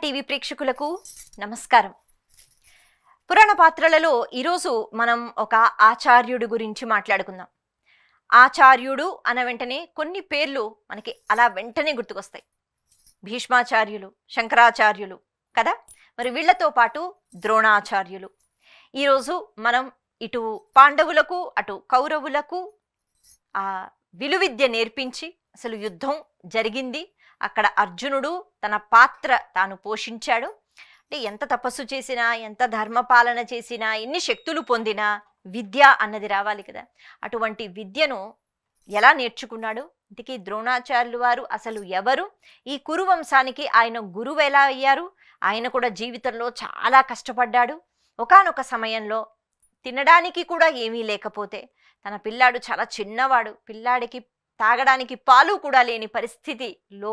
TV ప్రేక్షకులకు నమస్కారం. పురాణ పాత్రలలో ఈరోజు మనం ఒక ఆచార్యుడి గురించి మాట్లాడుకుందాం. ఆచార్యుడు అన్న వెంటనే కొన్ని పేర్లు మనకి అలా వెంటనే గుర్తుకొస్తాయి. భీష్మాచార్యులు, శంకరాచార్యులు కదా. మరి వీళ్లతో పాటు ద్రోణాచార్యులు. ఈరోజు మనం ఇటు పాండవులకు అటు కౌరవులకు ఆ విలువిద్య నేర్పించి అసలు యుద్ధం జరిగింది. అక్కడ అర్జునుడు తన పాత్ర తాను పోషించాడు. అంటే ఎంత తపస్సు చేసినా, ఎంత ధర్మపాలన చేసినా, ఎన్ని శక్తులు పొందినా విద్య అన్నది రావాలి కదా. అటువంటి విద్యను ఎలా నేర్చుకున్నాడు? ఇంతకీ ద్రోణాచార్యులు వారు అసలు ఎవరు? ఈ కురు వంశానికి ఆయన గురువు ఎలా అయ్యారు? ఆయన కూడా జీవితంలో చాలా కష్టపడ్డాడు. ఒకానొక సమయంలో తినడానికి కూడా ఏమీ లేకపోతే, తన పిల్లాడు చాలా చిన్నవాడు, పిల్లాడికి తాగడానికి పాలు కూడా లేని పరిస్థితిలో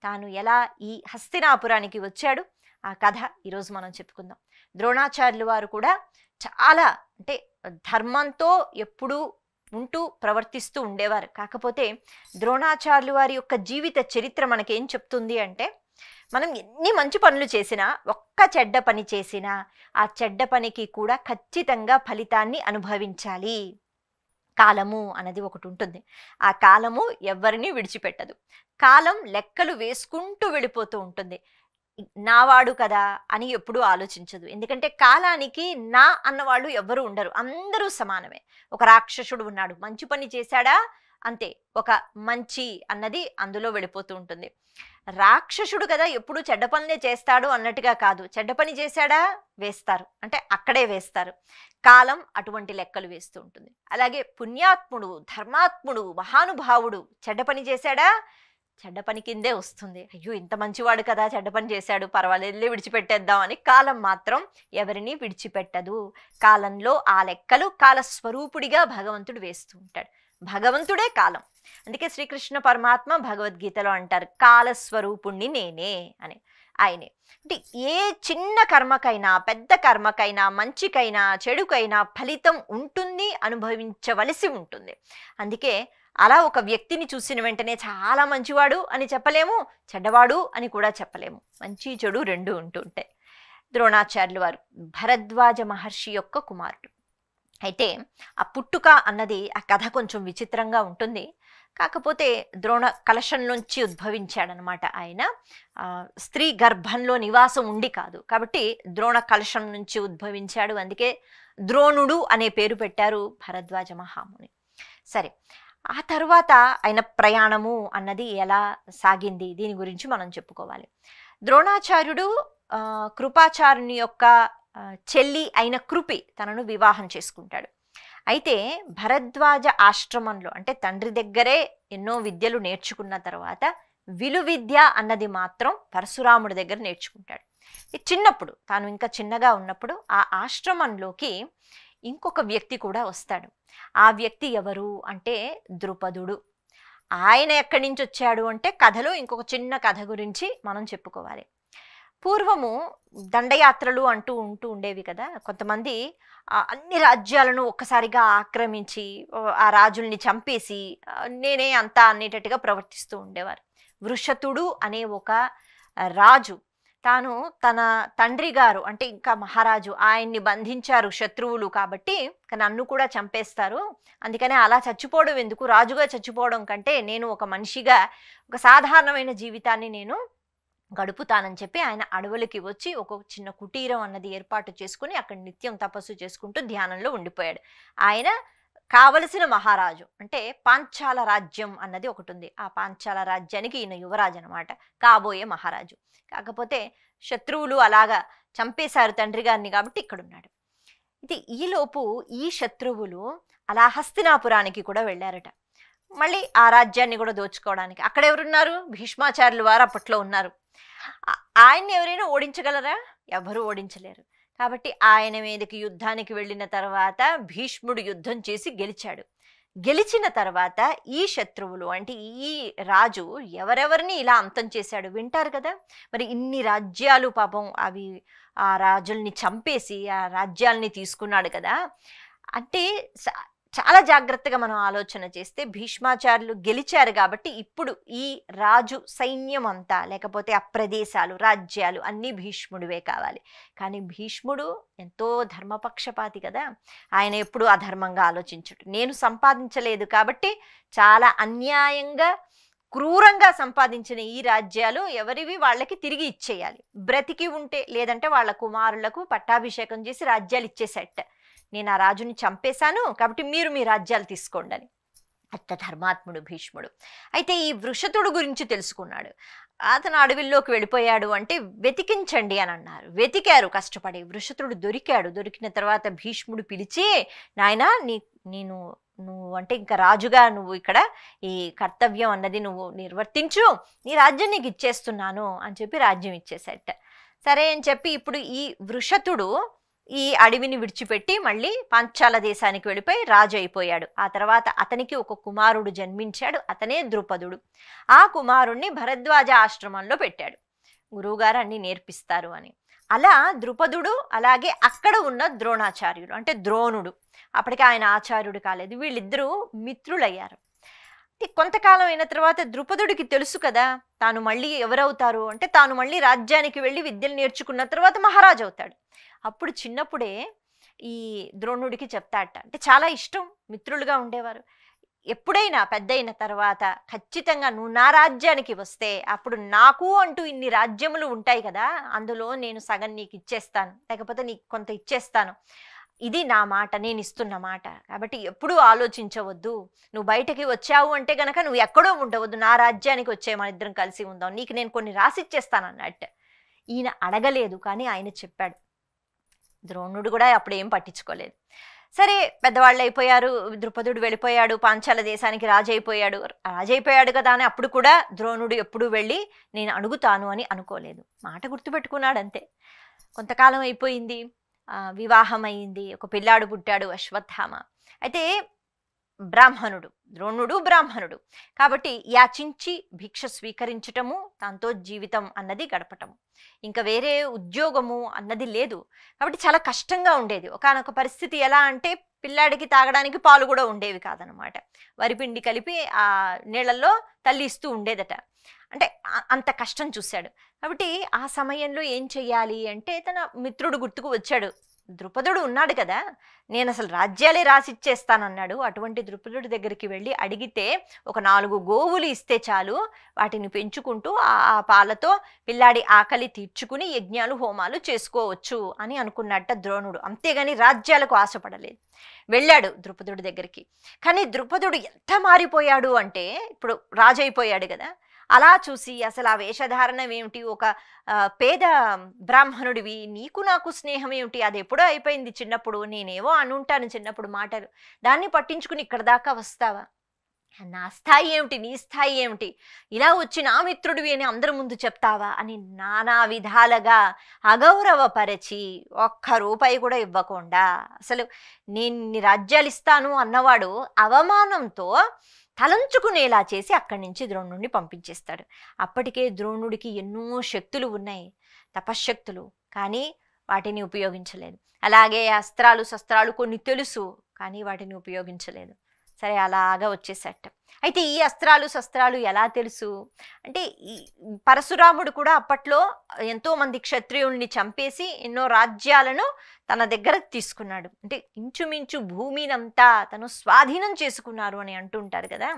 తాను ఎలా ఈ హస్తినాపురానికి వచ్చాడు, ఆ కథ ఈరోజు మనం చెప్పుకుందాం. ద్రోణాచార్యులు వారు కూడా చాలా అంటే ధర్మంతో ఎప్పుడూ ఉంటూ ప్రవర్తిస్తూ ఉండేవారు. కాకపోతే ద్రోణాచార్యులు వారి యొక్క జీవిత చరిత్ర మనకేం చెప్తుంది అంటే, మనం ఎన్ని మంచి పనులు చేసినా, ఒక్క చెడ్డ పని చేసినా ఆ చెడ్డ పనికి కూడా ఖచ్చితంగా ఫలితాన్ని అనుభవించాలి. కాలము అన్నది ఒకటి ఉంటుంది. ఆ కాలము ఎవరిని విడిచిపెట్టదు. కాలం లెక్కలు వేసుకుంటూ వెళ్ళిపోతూ ఉంటుంది. నావాడు కదా అని ఎప్పుడూ ఆలోచించదు. ఎందుకంటే కాలానికి నా అన్నవాళ్ళు ఎవ్వరూ ఉండరు, అందరూ సమానమే. ఒక రాక్షసుడు ఉన్నాడు, మంచి పని చేశాడా అంతే, ఒక మంచి అన్నది అందులో వెళ్ళిపోతూ ఉంటుంది. రాక్షసుడు కదా ఎప్పుడు చెడ్డ పనులే చేస్తాడు అన్నట్టుగా కాదు, చెడ్డ పని చేశాడా వేస్తారు, అంటే అక్కడే వేస్తారు. కాలం అటువంటి లెక్కలు వేస్తూ ఉంటుంది. అలాగే పుణ్యాత్ముడు, ధర్మాత్ముడు, మహానుభావుడు చెడ్డ పని చేశాడా చెడ్డ పని కిందే వస్తుంది. అయ్యో ఇంత మంచివాడు కదా, చెడ్డ పని చేశాడు, పర్వాలేదులే విడిచిపెట్టేద్దాం అని కాలం మాత్రం ఎవరిని విడిచిపెట్టదు. కాలంలో ఆ లెక్కలు కాలస్వరూపుడిగా భగవంతుడు వేస్తూ ఉంటాడు. భగవంతుడే కాలం. అందుకే శ్రీకృష్ణ పరమాత్మ భగవద్గీతలో అంటారు, కాలస్వరూపుణ్ణి నేనే అని. ఆయనే అంటే ఏ చిన్న కర్మకైనా, పెద్ద కర్మకైనా, మంచికైనా, చెడుకైనా ఫలితం ఉంటుంది, అనుభవించవలసి ఉంటుంది. అందుకే అలా ఒక వ్యక్తిని చూసిన వెంటనే చాలా మంచివాడు అని చెప్పలేము, చెడ్డవాడు అని కూడా చెప్పలేము. మంచి చెడు రెండు ఉంటుంటాయి. ద్రోణాచార్యులు వారు భరద్వాజ మహర్షి యొక్క కుమారుడు. అయితే ఆ పుట్టుక అన్నది ఆ కథ కొంచెం విచిత్రంగా ఉంటుంది. కాకపోతే ద్రోణ కలశంలోంచి ఉద్భవించాడనమాట. ఆయన స్త్రీ గర్భంలో నివాసం ఉండి కాదు, కాబట్టి ద్రోణ కలశం నుంచి ఉద్భవించాడు. అందుకే ద్రోణుడు అనే పేరు పెట్టారు భరద్వాజ మహాముని. సరే, ఆ తర్వాత ఆయన ప్రయాణము అన్నది ఎలా సాగింది, దీని గురించి మనం చెప్పుకోవాలి. ద్రోణాచార్యుడు కృపాచార్యుని యొక్క చెల్లి అయిన కృపి తనను వివాహం చేసుకుంటాడు. అయితే భరద్వాజ ఆశ్రమంలో, అంటే తండ్రి దగ్గరే ఎన్నో విద్యలు నేర్చుకున్న తర్వాత విలువిద్య అన్నది మాత్రం పరశురాముడి దగ్గర నేర్చుకుంటాడు. చిన్నప్పుడు, తాను ఇంకా చిన్నగా ఉన్నప్పుడు ఆ ఆశ్రమంలోకి ఇంకొక వ్యక్తి కూడా వస్తాడు. ఆ వ్యక్తి ఎవరు అంటే ద్రుపదుడు. ఆయన ఎక్కడి నుంచి వచ్చాడు అంటే కథలో ఇంకొక చిన్న కథ గురించి మనం చెప్పుకోవాలి. పూర్వము దండయాత్రలు అంటూ ఉండేవి కదా. కొంతమంది అన్ని రాజ్యాలను ఒక్కసారిగా ఆక్రమించి ఆ రాజుల్ని చంపేసి నేనే అంతా అనేటట్టుగా ప్రవర్తిస్తూ ఉండేవారు. వృషతుడు అనే ఒక రాజు తాను తన తండ్రి గారు అంటే ఇంకా మహారాజు, ఆయన్ని బంధించారు శత్రువులు కాబట్టి, నన్ను కూడా చంపేస్తారు, అందుకనే అలా చచ్చిపోవడం ఎందుకు, రాజుగా చచ్చిపోవడం కంటే నేను ఒక మనిషిగా ఒక సాధారణమైన జీవితాన్ని నేను గడుపుతానని చెప్పి ఆయన అడవులకి వచ్చి ఒక చిన్న కుటీరం అన్నది ఏర్పాటు చేసుకుని అక్కడ నిత్యం తపస్సు చేసుకుంటూ ధ్యానంలో ఉండిపోయాడు. ఆయన కావలసిన మహారాజు అంటే పాంచాల రాజ్యం అన్నది ఒకటి ఉంది. ఆ పాంచాల రాజ్యానికి ఈయన యువరాజు అనమాట, కాబోయే మహారాజు. కాకపోతే శత్రువులు అలాగా చంపేశారు తండ్రి గారిని కాబట్టి ఇక్కడున్నాడు. ఇది ఈలోపు ఈ శత్రువులు అలా హస్తినాపురానికి కూడా వెళ్ళారట, మళ్ళీ ఆ రాజ్యాన్ని కూడా దోచుకోవడానికి. అక్కడ ఎవరున్నారు? భీష్మాచార్యులు వారు అప్పట్లో ఉన్నారు. ఆయన్ని ఎవరైనా ఓడించగలరా? ఎవరు ఓడించలేరు. కాబట్టి ఆయన మీదకి యుద్ధానికి వెళ్ళిన తర్వాత భీష్ముడు యుద్ధం చేసి గెలిచాడు. గెలిచిన తర్వాత ఈ శత్రువులు అంటే ఈ రాజు ఎవరెవరిని ఇలా అంతం చేశాడు వింటారు కదా. మరి ఇన్ని రాజ్యాలు పాపం అవి ఆ రాజుల్ని చంపేసి ఆ రాజ్యాల్ని తీసుకున్నాడు కదా. అంటే చాలా జాగ్రత్తగా మనం ఆలోచన చేస్తే భీష్మాచార్యులు గెలిచారు కాబట్టి ఇప్పుడు ఈ రాజు సైన్యం అంతా లేకపోతే ఆ ప్రదేశాలు రాజ్యాలు అన్నీ భీష్ముడివే కావాలి. కానీ భీష్ముడు ఎంతో ధర్మపక్షపాతి కదా, ఆయన ఎప్పుడు అధర్మంగా ఆలోచించడు. నేను సంపాదించలేదు కాబట్టి చాలా అన్యాయంగా క్రూరంగా సంపాదించిన ఈ రాజ్యాలు ఎవరివి వాళ్ళకి తిరిగి ఇచ్చేయాలి, బ్రతికి ఉంటే. లేదంటే వాళ్ళ కుమారులకు పట్టాభిషేకం చేసి రాజ్యాలు ఇచ్చేసేట. నేను ఆ రాజుని చంపేశాను కాబట్టి మీరు మీ రాజ్యాలు తీసుకోండి అని. అత్త ధర్మాత్ముడు భీష్ముడు. అయితే ఈ వృషతుడు గురించి తెలుసుకున్నాడు. అతను అడవిలోకి వెళ్ళిపోయాడు అంటే వెతికించండి అని అన్నారు. వెతికారు కష్టపడి. వృషతుడు దొరికాడు. దొరికిన తర్వాత భీష్ముడు పిలిచి, నాయనా నువ్వు అంటే ఇంకా రాజుగా నువ్వు ఇక్కడ ఈ కర్తవ్యం అన్నది నువ్వు నిర్వర్తించు, నీ రాజ్యం నీకు ఇచ్చేస్తున్నాను అని చెప్పి రాజ్యం ఇచ్చేసేట. సరే అని చెప్పి ఇప్పుడు ఈ వృషతుడు ఈ అడవిని విడిచిపెట్టి మళ్ళీ పాంచాల దేశానికి వెళ్ళిపోయి రాజు అయిపోయాడు. ఆ తర్వాత అతనికి ఒక కుమారుడు జన్మించాడు. అతనే ద్రుపదుడు. ఆ కుమారుణ్ణి భరద్వాజ ఆశ్రమంలో పెట్టాడు, గురువుగారు అన్ని నేర్పిస్తారు అని. అలా ద్రుపదుడు, అలాగే అక్కడ ఉన్న ద్రోణాచార్యుడు అంటే ద్రోణుడు, అప్పటికి ఆయన ఆచార్యుడు కాలేదు, వీళ్ళిద్దరూ మిత్రులయ్యారు. కొంతకాలం అయిన తర్వాత ద్రుపదుడికి తెలుసు కదా తాను మళ్ళీ ఎవరవుతారు అంటే తాను మళ్ళీ రాజ్యానికి వెళ్ళి విద్యలు నేర్చుకున్న తర్వాత మహారాజు అవుతాడు. అప్పుడు చిన్నప్పుడే ఈ ద్రోణుడికి చెప్తాట, అంటే చాలా ఇష్టం, మిత్రులుగా ఉండేవారు. ఎప్పుడైనా పెద్దయిన తర్వాత ఖచ్చితంగా నువ్వు నా రాజ్యానికి వస్తే అప్పుడు నాకు అంటూ ఇన్ని రాజ్యములు ఉంటాయి కదా, అందులో నేను సగం నీకు ఇచ్చేస్తాను, లేకపోతే నీకు కొంత ఇచ్చేస్తాను. ఇది నా మాట, నేను ఇస్తున్న మాట. కాబట్టి ఎప్పుడూ ఆలోచించవద్దు. నువ్వు బయటకి వచ్చావు అంటే గనక నువ్వు ఎక్కడో ఉండవద్దు, నా రాజ్యానికి వచ్చే మన ఇద్దరం కలిసి ఉందాం, నీకు నేను కొన్ని రాసిచ్చేస్తాను అన్నట్టు. ఈయన అడగలేదు కానీ ఆయన చెప్పాడు. ద్రోణుడు కూడా అప్పుడు ఏం పట్టించుకోలేదు. సరే పెద్దవాళ్ళు అయిపోయారు, ద్రుపదుడు వెళ్ళిపోయాడు, పాంచాల దేశానికి రాజైపోయాడు కదా అని అప్పుడు కూడా ద్రోణుడు ఎప్పుడు వెళ్ళి నేను అడుగుతాను అని అనుకోలేదు. మాట గుర్తుపెట్టుకున్నాడు అంతే. కొంతకాలం అయిపోయింది, వివాహం అయింది, ఒక పిల్లాడు పుట్టాడు, అశ్వత్థామ. అయితే బ్రాహ్మణుడు, ద్రోణుడు బ్రాహ్మణుడు కాబట్టి యాచించి భిక్ష స్వీకరించటము, దాంతో జీవితం అన్నది గడపటము, ఇంకా వేరే ఉద్యోగము అన్నది లేదు. కాబట్టి చాలా కష్టంగా ఉండేది. ఒకానొక పరిస్థితి ఎలా అంటే పిల్లాడికి తాగడానికి పాలు కూడా ఉండేవి కాదనమాట. వరిపిండి కలిపి ఆ నీళ్ళల్లో తల్లి ఇస్తూ ఉండేదట. అంటే అంత కష్టం చూశాడు. కాబట్టి ఆ సమయంలో ఏం చెయ్యాలి అంటే తన మిత్రుడు గుర్తుకు వచ్చాడు. ద్రుపదుడు ఉన్నాడు కదా, నేను అసలు రాజ్యాలే రాసిచ్చేస్తానన్నాడు. అటువంటి ద్రుపదుడి దగ్గరికి వెళ్ళి అడిగితే ఒక 4 గోవులు ఇస్తే చాలు, వాటిని పెంచుకుంటూ ఆ పాలతో పిల్లాడి ఆకలి తీర్చుకుని యజ్ఞాలు హోమాలు చేసుకోవచ్చు అని అనుకున్నట్ట ద్రోణుడు. అంతేగాని రాజ్యాలకు ఆశపడలేదు. వెళ్ళాడు ద్రుపదుడి దగ్గరికి. కానీ ద్రుపదుడు ఎంత మారిపోయాడు అంటే ఇప్పుడు రాజు అయిపోయాడు కదా, అలా చూసి అసలు ఆ వేషధారణం ఏమిటి, ఒక పేద బ్రాహ్మణుడివి, నీకు నాకు స్నేహం ఏమిటి, అది ఎప్పుడో అయిపోయింది చిన్నప్పుడు, నేనేవో అనుంటాను చిన్నప్పుడు మాటలు, దాన్ని పట్టించుకుని ఇక్కడ దాకా వస్తావా, నా స్థాయి ఏమిటి నీ స్థాయి ఏమిటి, ఇలా వచ్చి నా మిత్రుడివి అని అందరి ముందు చెప్తావా అని నానా విధాలుగా అగౌరవపరచి ₹1 కూడా ఇవ్వకుండా అసలు నేను రాజ్యాలు ఇస్తాను అన్నవాడు అవమానంతో తలంచుకునేలా చేసి అక్కడి నుంచి ద్రోణుడిని పంపించేస్తాడు. అప్పటికే ద్రోణుడికి ఎన్నో శక్తులు ఉన్నాయి, తపశ్శక్తులు, కానీ వాటిని ఉపయోగించలేదు. అలాగే అస్త్రాలు శస్త్రాలు కొన్ని తెలుసు కానీ వాటిని ఉపయోగించలేదు. సరే అలాగా వచ్చేసట. అయితే ఈ అస్త్రాలు శస్త్రాలు ఎలా తెలుసు అంటే ఈ పరశురాముడు కూడా అప్పట్లో ఎంతో మంది క్షత్రియుల్ని చంపేసి ఎన్నో రాజ్యాలను తన దగ్గర తీసుకున్నాడు. అంటే ఇంచుమించు భూమినంతా తను స్వాధీనం చేసుకున్నారు అని అంటుంటారు కదా.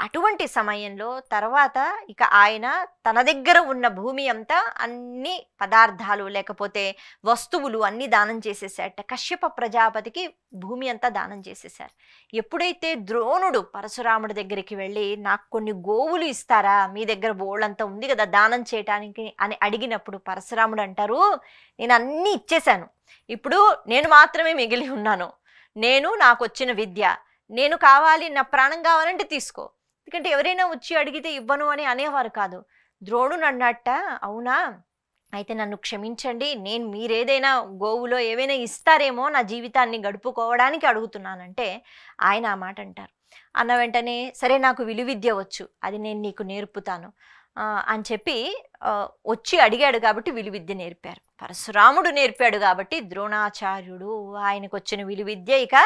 అటువంటి సమయంలో తర్వాత ఇక ఆయన తన దగ్గర ఉన్న భూమి అంతా అన్ని పదార్థాలు లేకపోతే వస్తువులు అన్ని దానం చేసేసాట. కశ్యప ప్రజాపతికి భూమి అంతా దానం చేసేసారు. ఎప్పుడైతే ద్రోణుడు పరశురాముడి దగ్గరికి వెళ్ళి నాకు కొన్ని గోవులు ఇస్తారా, మీ దగ్గర బోళ్ళంతా ఉంది కదా దానం చేయటానికి అని అడిగినప్పుడు పరశురాముడు అంటారు, నేను అన్నీ ఇచ్చేశాను, ఇప్పుడు నేను మాత్రమే మిగిలి ఉన్నాను, నాకు వచ్చిన విద్య, నేను కావాలి, నా ప్రాణం కావాలంటే తీసుకో, ఎందుకంటే ఎవరైనా వచ్చి అడిగితే ఇవ్వను అని అనేవారు కాదు. ద్రోణుడు అన్నట్ట, అవునా అయితే నన్ను క్షమించండి, నేను మీరేదైనా గోవులో ఏవైనా ఇస్తారేమో నా జీవితాన్ని గడుపుకోవడానికి అడుగుతున్నానంటే ఆయన ఆ మాట అంటారు. అన్న వెంటనే సరే నాకు విలువిద్య వచ్చు, అది నేను నీకు నేర్పుతాను అని చెప్పి వచ్చి అడిగాడు కాబట్టి విలువిద్య నేర్పారు. పరశురాముడు నేర్పాడు కాబట్టి ద్రోణాచార్యుడు ఆయనకు వచ్చిన విలువిద్య ఇక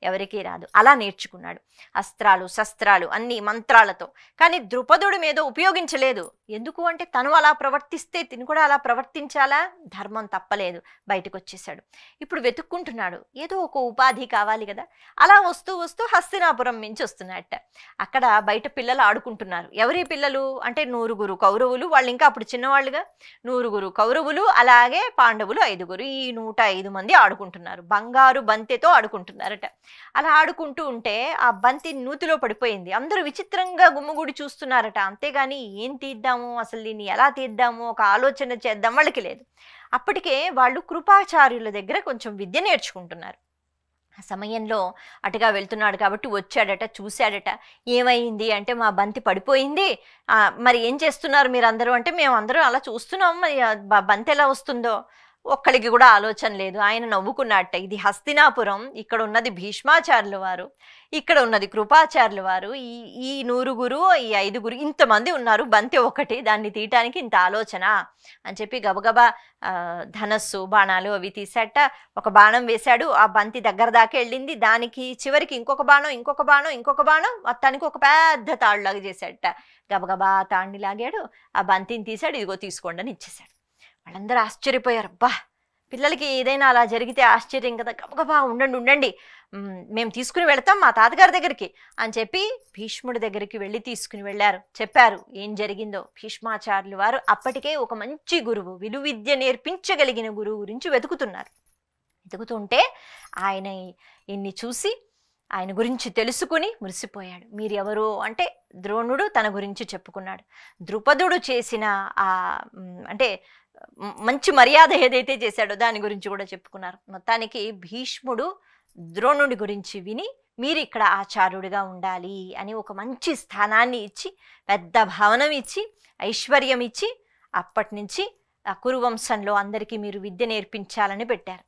ఎవరికీ రాదు. అలా నేర్చుకున్నాడు అస్త్రాలు శస్త్రాలు అన్ని మంత్రాలతో. కానీ ద్రుపదుడి మీద ఉపయోగించలేదు. ఎందుకు అంటే తను అలా ప్రవర్తిస్తే తిను కూడా అలా ప్రవర్తించాలా, ధర్మం తప్పలేదు, బయటకు వచ్చేసాడు. ఇప్పుడు వెతుక్కుంటున్నాడు, ఏదో ఒక ఉపాధి కావాలి కదా. అలా వస్తూ వస్తూ హస్తినాపురం మించి వస్తున్నట్ట. అక్కడ బయట పిల్లలు ఆడుకుంటున్నారు. ఎవరి పిల్లలు అంటే 100 కౌరవులు, వాళ్ళు ఇంకా అప్పుడు చిన్నవాళ్ళుగా. 100 కౌరవులు, అలాగే పాండవులు 5. ఈ 105 మంది ఆడుకుంటున్నారు. బంగారు బంతితో ఆడుకుంటున్నారట. అలా ఆడుకుంటూ ఉంటే ఆ బంతి నూతిలో పడిపోయింది. అందరూ విచిత్రంగా గుమ్మగుడి చూస్తున్నారట. అంతేగాని ఏం తీద్దాము, అసలు దీన్ని ఎలా తీద్దాము, ఒక ఆలోచన చేద్దాం వాళ్ళకి లేదు. అప్పటికే వాళ్ళు కృపాచార్యుల దగ్గర కొంచెం విద్య నేర్చుకుంటున్నారు. ఆ సమయంలో అటుగా వెళ్తున్నాడు కాబట్టి వచ్చాడట, చూశాడట. ఏమైంది అంటే మా బంతి పడిపోయింది, మరి ఏం చేస్తున్నారు మీరందరూ అంటే మేము అందరూ అలా చూస్తున్నాం, మరి బంతి ఎలా వస్తుందో. ఒక్కడికి కూడా ఆలోచన లేదు. ఆయన నవ్వుకున్నట్ట. ఇది హస్తినాపురం, ఇక్కడ ఉన్నది భీష్మాచార్యుల వారు, ఇక్కడ ఉన్నది కృపాచార్యుల వారు, ఈ 100 ఈ 5 ఇంతమంది ఉన్నారు, బంతి ఒకటి, దాన్ని తీయటానికి ఇంత ఆలోచన అని చెప్పి గబగబా ధనస్సు బాణాలు అవి తీసాట. ఒక బాణం వేశాడు, ఆ బంతి దగ్గర దాకా వెళ్ళింది. దానికి చివరికి ఇంకొక బాణం, ఇంకొక బాణం, ఇంకొక బాణం, మొత్తానికి ఒక పెద్ద తాడులాగా చేశాడట. గబగబా తాడిని లాగాడు, ఆ బంతిని తీశాడు, ఇదిగో తీసుకోండి అని ఇచ్చేశాడు. వాళ్ళందరూ ఆశ్చర్యపోయారు. అబ్బా, పిల్లలకి ఏదైనా అలా జరిగితే ఆశ్చర్యం కదా. గబగబా ఉండండి, మేము తీసుకుని వెళతాం మా తాతగారి దగ్గరికి అని చెప్పి భీష్ముడి దగ్గరికి వెళ్ళి తీసుకుని వెళ్ళారు. చెప్పారు ఏం జరిగిందో. భీష్మాచార్యులు వారు అప్పటికే ఒక మంచి గురువు, విలువిద్య నేర్పించగలిగిన గురువు గురించి వెతుకుతున్నారు. వెతుకుతుంటే ఆయన ఇన్ని చూసి ఆయన గురించి తెలుసుకుని మురిసిపోయాడు. మీరెవరు అంటే ద్రోణుడు తన గురించి చెప్పుకున్నాడు. ద్రుపదుడు చేసిన అంటే మంచి మర్యాద ఏదైతే చేశాడో దాని గురించి కూడా చెప్పుకున్నారు. మొత్తానికి భీష్ముడు ద్రోణుడి గురించి విని మీరు ఇక్కడ ఆచార్యుడిగా ఉండాలి అని ఒక మంచి స్థానాన్ని ఇచ్చి, పెద్ద భవనం ఇచ్చి, ఐశ్వర్యం ఇచ్చి, అప్పటి నుంచి ఆ కురువంశంలో అందరికీ మీరు విద్య నేర్పించాలని పెట్టారు.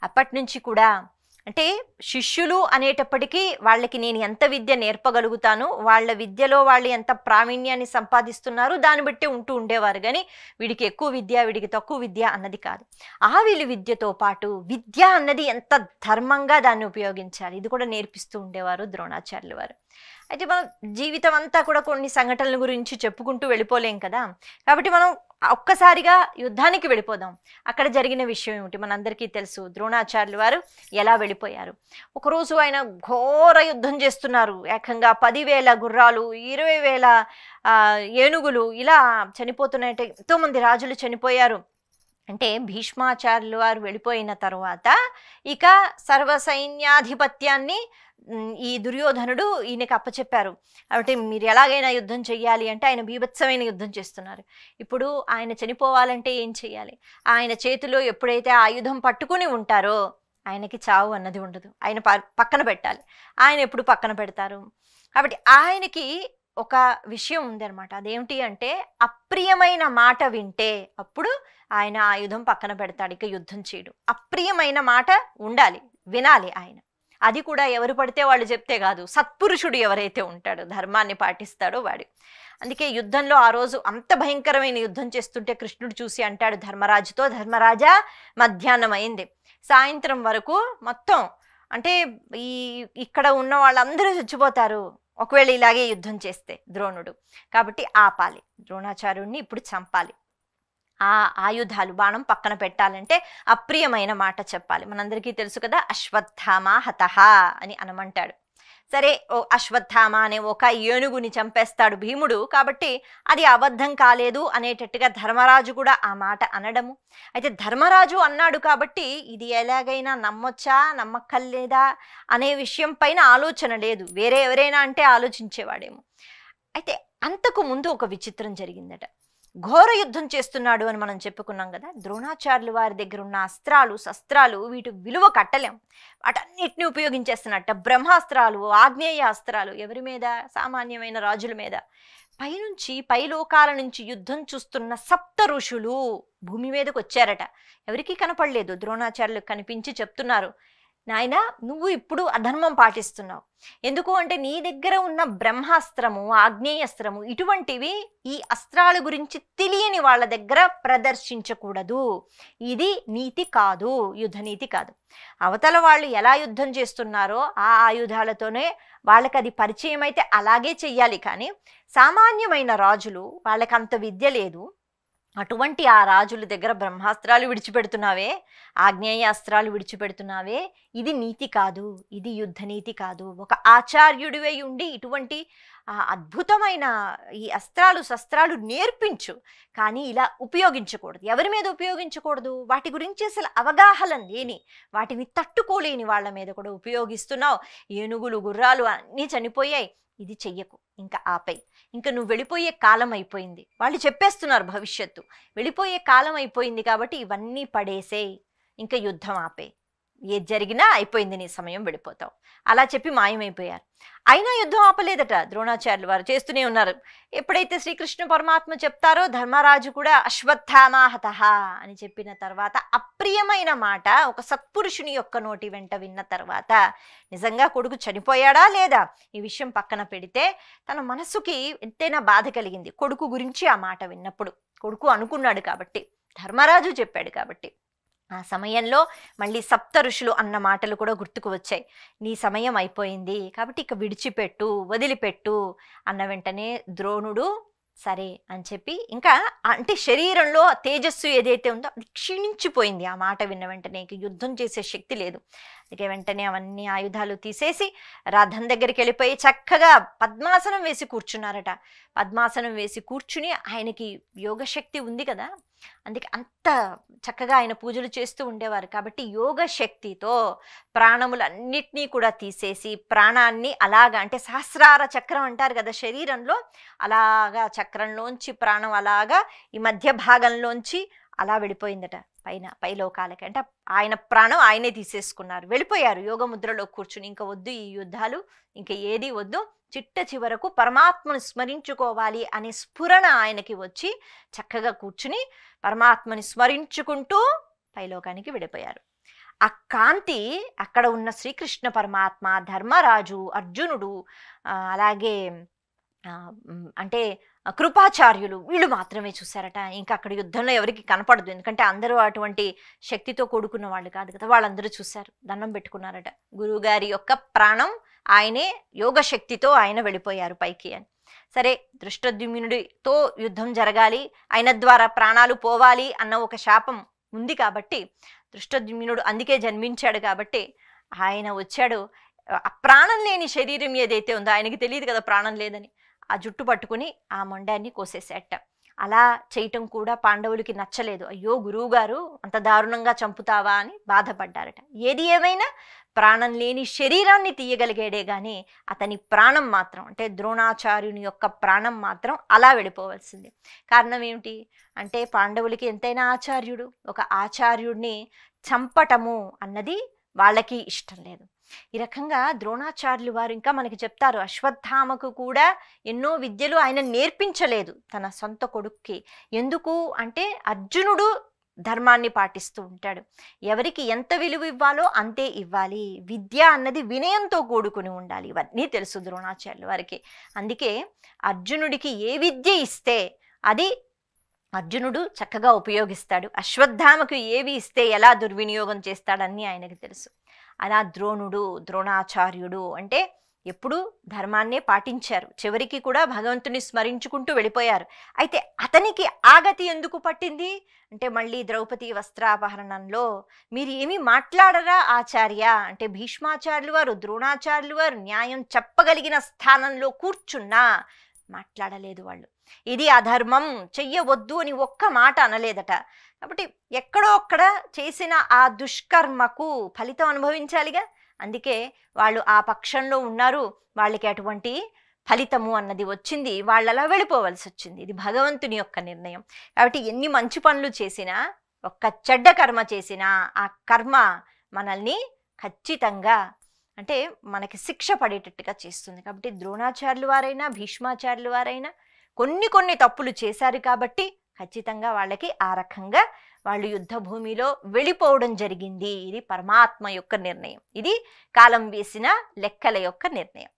అప్పటి నుంచి కూడా అంటే శిష్యులు అనేటప్పటికీ వాళ్ళకి నేను ఎంత విద్య నేర్పగలుగుతాను, వాళ్ళ విద్యలో వాళ్ళు ఎంత ప్రావీణ్యాన్ని సంపాదిస్తున్నారు దాన్ని బట్టి ఉంటూ ఉండేవారు. కానీ వీడికి ఎక్కువ విద్య, వీడికి తక్కువ విద్య అన్నది కాదు. ఆ వీళ్ళు విద్యతో పాటు విద్య అన్నది ఎంత ధర్మంగా దాన్ని ఉపయోగించాలి ఇది కూడా నేర్పిస్తూ ఉండేవారు ద్రోణాచార్యుల వారు. అయితే మనం జీవితం అంతా కూడా కొన్ని సంఘటనల గురించి చెప్పుకుంటూ వెళ్ళిపోలేం కదా. కాబట్టి మనం ఒక్కసారిగా యుద్ధానికి వెళ్ళిపోదాం. అక్కడ జరిగిన విషయం ఏమిటి మనందరికీ తెలుసు. ద్రోణాచార్యుల వారు ఎలా వెళ్ళిపోయారు. ఒకరోజు ఆయన ఘోర యుద్ధం చేస్తున్నారు. ఏకంగా 10,000 గుర్రాలు, 20,000 ఏనుగులు ఇలా చనిపోతున్నాయంటే ఎంతోమంది రాజులు చనిపోయారు. అంటే భీష్మాచార్యుల వారు వెళ్ళిపోయిన తర్వాత ఇక సర్వసైన్యాధిపత్యాన్ని ఈ దుర్యోధనుడు ఈయనకి అప్పచెప్పారు. కాబట్టి మీరు ఎలాగైనా యుద్ధం చెయ్యాలి అంటే ఆయన బీభత్సమైన యుద్ధం చేస్తున్నారు. ఇప్పుడు ఆయన చనిపోవాలంటే ఏం చెయ్యాలి? ఆయన చేతిలో ఎప్పుడైతే ఆయుధం పట్టుకుని ఉంటారో ఆయనకి చావు అన్నది ఉండదు. ఆయన పక్కన పెట్టాలి. ఆయన ఎప్పుడు పక్కన పెడతారు? కాబట్టి ఆయనకి ఒక విషయం ఉందన్నమాట. అదేమిటి అంటే అప్రియమైన మాట వింటే అప్పుడు ఆయన ఆయుధం పక్కన పెడతాడు, ఇక యుద్ధం చేయడు. అప్రియమైన మాట ఉండాలి, వినాలి ఆయన. అది కూడా ఎవరు పడితే వాళ్ళు చెప్తే కాదు, సత్పురుషుడు ఎవరైతే ఉంటాడో ధర్మాన్ని పాటిస్తాడో వాడు. అందుకే యుద్ధంలో ఆ రోజు అంత భయంకరమైన యుద్ధం చేస్తుంటే కృష్ణుడు చూసి అంటాడు ధర్మరాజుతో, ధర్మరాజా మధ్యాహ్నం అయింది, సాయంత్రం వరకు మొత్తం అంటే ఇక్కడ ఉన్న వాళ్ళందరూ చచ్చిపోతారు ఒకవేళ ఇలాగే యుద్ధం చేస్తే ద్రోణుడు. కాబట్టి ఆపాలి, ద్రోణాచార్యుడిని ఇప్పుడు చంపాలి. ఆ ఆయుధాలు బాణం పక్కన పెట్టాలంటే అప్రియమైన మాట చెప్పాలి. మనందరికీ తెలుసు కదా, అశ్వత్థామ హతః అని అనమంటాడు. సరే, ఓ అశ్వత్థామ అనే ఒక ఏనుగుని చంపేస్తాడు భీముడు. కాబట్టి అది అబద్ధం కాలేదు అనేటట్టుగా ధర్మరాజు కూడా ఆ మాట అనడము. అయితే ధర్మరాజు అన్నాడు కాబట్టి ఇది ఎలాగైనా నమ్మొచ్చా నమ్మక్కర్లేదా అనే విషయం పైన ఆలోచన లేదు. వేరే ఎవరైనా అంటే ఆలోచించేవాడేమో. అయితే అంతకు ముందు ఒక విచిత్రం జరిగిందట. ఘోర యుద్ధం చేస్తున్నాడు అని మనం చెప్పుకున్నాం కదా. ద్రోణాచార్యుల వారి దగ్గర ఉన్న అస్త్రాలు శస్త్రాలు వీటి విలువ కట్టలేం, వాటన్నిటిని ఉపయోగించేస్తున్నట్ట. బ్రహ్మాస్త్రాలు, ఆగ్నేయ అస్త్రాలు ఎవరి మీద? సామాన్యమైన రాజుల మీద. పైనుంచి పైలోకాల నుంచి యుద్ధం చూస్తున్న సప్త ఋషులు భూమి మీదకి వచ్చారట. ఎవరికీ కనపడలేదు, ద్రోణాచార్యులకు కనిపించి చెప్తున్నారు, నాయనా నువ్వు ఇప్పుడు అధర్మం పాటిస్తున్నావు. ఎందుకు అంటే నీ దగ్గర ఉన్న బ్రహ్మాస్త్రము, ఆగ్నేయాస్త్రము ఇటువంటివి ఈ అస్త్రాల గురించి తెలియని వాళ్ళ దగ్గర ప్రదర్శించకూడదు. ఇది నీతి కాదు, యుద్ధ నీతి కాదు. అవతల వాళ్ళు ఎలా యుద్ధం చేస్తున్నారో ఆ ఆయుధాలతోనే వాళ్ళకి అది పరిచయం అయితే అలాగే చెయ్యాలి. కానీ సామాన్యమైన రాజులు, వాళ్ళకి అంత విద్య లేదు. అటువంటి ఆ రాజుల దగ్గర బ్రహ్మాస్త్రాలు విడిచిపెడుతున్నావే, ఆగ్నేయాస్త్రాలు విడిచిపెడుతున్నావే, ఇది నీతి కాదు, ఇది యుద్ధ నీతి కాదు. ఒక ఆచార్యుడివై ఉండి ఇటువంటి అద్భుతమైన ఈ అస్త్రాలు శస్త్రాలు నేర్పించు, కానీ ఇలా ఉపయోగించకూడదు. ఎవరి మీద ఉపయోగించకూడదు? వాటి గురించి అసలు అవగాహన లేని, వాటిని తట్టుకోలేని వాళ్ళ మీద కూడా ఉపయోగిస్తున్నావు. ఏనుగులు, గుర్రాలు అన్నీ చనిపోయాయి, ఇది చెయ్యకు, ఇంకా ఆపై, ఇంకా నువ్వు వెళ్ళిపోయే కాలం అయిపోయింది. వాళ్ళు చెప్పేస్తున్నారు భవిష్యత్తు, వెళ్ళిపోయే కాలం అయిపోయింది కాబట్టి ఇవన్నీ పడేసేయ్, ఇంకా యుద్ధం ఆపే, ఏది జరిగినా అయిపోయింది, నీ సమయం, వెళ్ళిపోతావు, అలా చెప్పి మాయమైపోయారు. అయినా యుద్ధం ఆపలేదట ద్రోణాచార్యులు వారు, చేస్తూనే ఉన్నారు. ఎప్పుడైతే శ్రీకృష్ణ పరమాత్మ చెప్తారో ధర్మరాజు కూడా అశ్వత్థామాహతః అని చెప్పిన తర్వాత, అప్రియమైన మాట ఒక సత్పురుషుని యొక్క నోటి వెంట విన్న తర్వాత నిజంగా కొడుకు చనిపోయాడా లేదా ఈ విషయం పక్కన పెడితే తన మనసుకి ఎంతైనా బాధ కలిగింది కొడుకు గురించి ఆ మాట విన్నప్పుడు. కొడుకు అనుకున్నాడు కాబట్టి, ధర్మరాజు చెప్పాడు కాబట్టి. ఆ సమయంలో మళ్ళీ సప్త ఋషులు అన్న మాటలు కూడా గుర్తుకు వచ్చాయి. నీ సమయం అయిపోయింది కాబట్టి ఇక విడిచిపెట్టు, వదిలిపెట్టు అన్న వెంటనే ద్రోణుడు సరే అని చెప్పి, ఇంకా అంటే శరీరంలో తేజస్సు ఏదైతే ఉందో అది క్షీణించిపోయింది ఆ మాట విన్న వెంటనే. ఇక యుద్ధం చేసే శక్తి లేదు. అందుకే వెంటనే అవన్నీ ఆయుధాలు తీసేసి రథం దగ్గరికి వెళ్ళిపోయి చక్కగా పద్మాసనం వేసి కూర్చున్నారట. పద్మాసనం వేసి కూర్చుని, ఆయనకి యోగశక్తి ఉంది కదా, అందుకే అంత చక్కగా ఆయన పూజలు చేస్తూ ఉండేవారు. కాబట్టి యోగశక్తితో ప్రాణములన్నిటినీ కూడా తీసేసి, ప్రాణాన్ని అలాగా అంటే సహస్రార చక్రం అంటారు కదా శరీరంలో, అలాగా చక్రంలోంచి ప్రాణం అలాగా ఈ మధ్య భాగంలోంచి అలా వెళ్ళిపోయిందట పై లోకాలకి. అంటే ఆయన ప్రాణం ఆయనే తీసేసుకున్నారు, వెళ్ళిపోయారు యోగముద్రలో కూర్చుని. ఇంకా వద్దు ఈ యుద్ధాలు, ఇంకా ఏది వద్దు, చిట్ట చివరకు పరమాత్మను స్మరించుకోవాలి అనే స్ఫురణ ఆయనకి వచ్చి చక్కగా కూర్చుని పరమాత్మని స్మరించుకుంటూ పైలోకానికి వెళ్ళిపోయారు. ఆ కాంతి అక్కడ ఉన్న శ్రీకృష్ణ పరమాత్మ, ధర్మరాజు, అర్జునుడు, అలాగే అంటే కృపాచార్యులు, వీళ్ళు మాత్రమే చూశారట. ఇంకా అక్కడ యుద్ధంలో ఎవరికి కనపడదు, ఎందుకంటే అందరూ అటువంటి శక్తితో కూడుకున్న వాళ్ళు కాదు కదా. వాళ్ళందరూ చూశారు, దండం పెట్టుకున్నారట. గురువుగారి యొక్క ప్రాణం ఆయనే, యోగశక్తితో ఆయన వెళ్ళిపోయారు పైకి అని. సరే, దృష్టద్యుమ్నుడితో యుద్ధం జరగాలి, ఆయన ద్వారా ప్రాణాలు పోవాలి అన్న ఒక శాపం ఉంది కాబట్టి, దృష్టద్యుమ్నుడు అందుకే జన్మించాడు కాబట్టి ఆయన వచ్చాడు. ఆ ప్రాణం లేని శరీరం ఏదైతే ఉందో, ఆయనకి తెలియదు కదా ప్రాణం లేదని, ఆ జుట్టు పట్టుకుని ఆ మొండాన్ని కోసేసేట. అలా చేయటం కూడా పాండవులకి నచ్చలేదు. అయ్యో గురువుగారు అంత దారుణంగా చంపుతావా అని బాధపడ్డారట. ఏది ఏమైనా ప్రాణం లేని శరీరాన్ని తీయగలిగాడే గాని అతని ప్రాణం మాత్రం, అంటే ద్రోణాచార్యుని యొక్క ప్రాణం మాత్రం అలా వెళ్ళిపోవలసింది. కారణం ఏమిటి అంటే, పాండవులకి ఎంతైనా ఆచార్యుడు, ఒక ఆచార్యుడిని చంపటము అన్నది వాళ్ళకి ఇష్టం లేదు. ఈ రకంగా ద్రోణాచార్యులు వారు ఇంకా మనకి చెప్తారు, అశ్వత్థామకు కూడా ఎన్నో విద్యలు ఆయన నేర్పించలేదు తన సొంత కొడుక్కి. ఎందుకు అంటే, అర్జునుడు ధర్మాన్ని పాటిస్తూ ఉంటాడు, ఎవరికి ఎంత విలువ ఇవ్వాలో అంతే ఇవ్వాలి, విద్య అన్నది వినయంతో కూడుకుని ఉండాలి, ఇవన్నీ తెలుసు ద్రోణాచార్యుల వారికి. అందుకే అర్జునుడికి ఏ విద్య ఇస్తే అది అర్జునుడు చక్కగా ఉపయోగిస్తాడు, అశ్వత్థామకు ఏవి ఇస్తే ఎలా దుర్వినియోగం చేస్తాడని ఆయనకు తెలుసు. అలా ద్రోణాచార్యుడు అంటే ఎప్పుడు ధర్మాన్నే పాటించారు, చివరికి కూడా భగవంతుని స్మరించుకుంటూ వెళ్ళిపోయారు. అయితే అతనికి ఆగతి ఎందుకు పట్టింది అంటే, మళ్ళీ ద్రౌపది వస్త్రాపహరణంలో మీరు ఏమీ మాట్లాడరా ఆచార్య అంటే, భీష్మాచార్యులు వారు, ద్రోణాచార్యులు వారు న్యాయం చెప్పగలిగిన స్థానంలో కూర్చున్నా మాట్లాడలేదు వాళ్ళు. ఇది అధర్మం, చెయ్యవద్దు అని ఒక్క మాట అనలేదట. కాబట్టి ఎక్కడో అక్కడ చేసిన ఆ దుష్కర్మకు ఫలితం అనుభవించాలిగా. అందుకే వాళ్ళు ఆ పక్షంలో ఉన్నారు, వాళ్ళకి అటువంటి ఫలితము అన్నది వచ్చింది, వాళ్ళు అలా వెళ్ళిపోవలసి వచ్చింది. ఇది భగవంతుని యొక్క నిర్ణయం. కాబట్టి ఎన్ని మంచి పనులు చేసినా, ఒక్క చెడ్డ కర్మ చేసినా ఆ కర్మ మనల్ని ఖచ్చితంగా అంటే మనకి శిక్ష పడేటట్టుగా చేస్తుంది. కాబట్టి ద్రోణాచార్యులు వారైనా, భీష్మాచార్యులు వారైనా కొన్ని తప్పులు చేశారు కాబట్టి ఖచ్చితంగా వాళ్ళకి ఆ రకంగా వాళ్ళు యుద్ధ భూమిలో వెళ్ళిపోవడం జరిగింది. ఇది పరమాత్మ యొక్క నిర్ణయం, ఇది కాలం వేసిన లెక్కల యొక్క నిర్ణయం.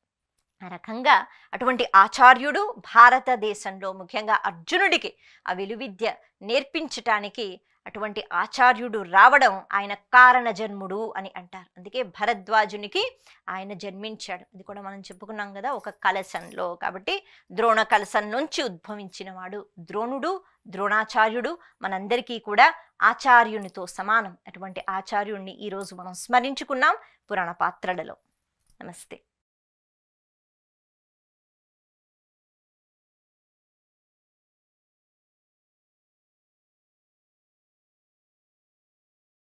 ఆ రకంగా అటువంటి ఆచార్యుడు భారతదేశంలో ముఖ్యంగా అర్జునుడికి ఆ విలువిద్య నేర్పించటానికి అటువంటి ఆచార్యుడు రావడం ఆయన కారణ జన్ముడు అని అంటారు. అందుకే భరద్వాజునికి ఆయన జన్మించాడు. అది కూడా మనం చెప్పుకున్నాం కదా, ఒక కలశంలో. కాబట్టి ద్రోణ కలశం నుంచి ఉద్భవించిన వాడు ద్రోణుడు, ద్రోణాచార్యుడు మనందరికీ కూడా ఆచార్యునితో సమానం. అటువంటి ఆచార్యుణ్ణి ఈరోజు మనం స్మరించుకున్నాం పురాణ పాత్రలలో. నమస్తే.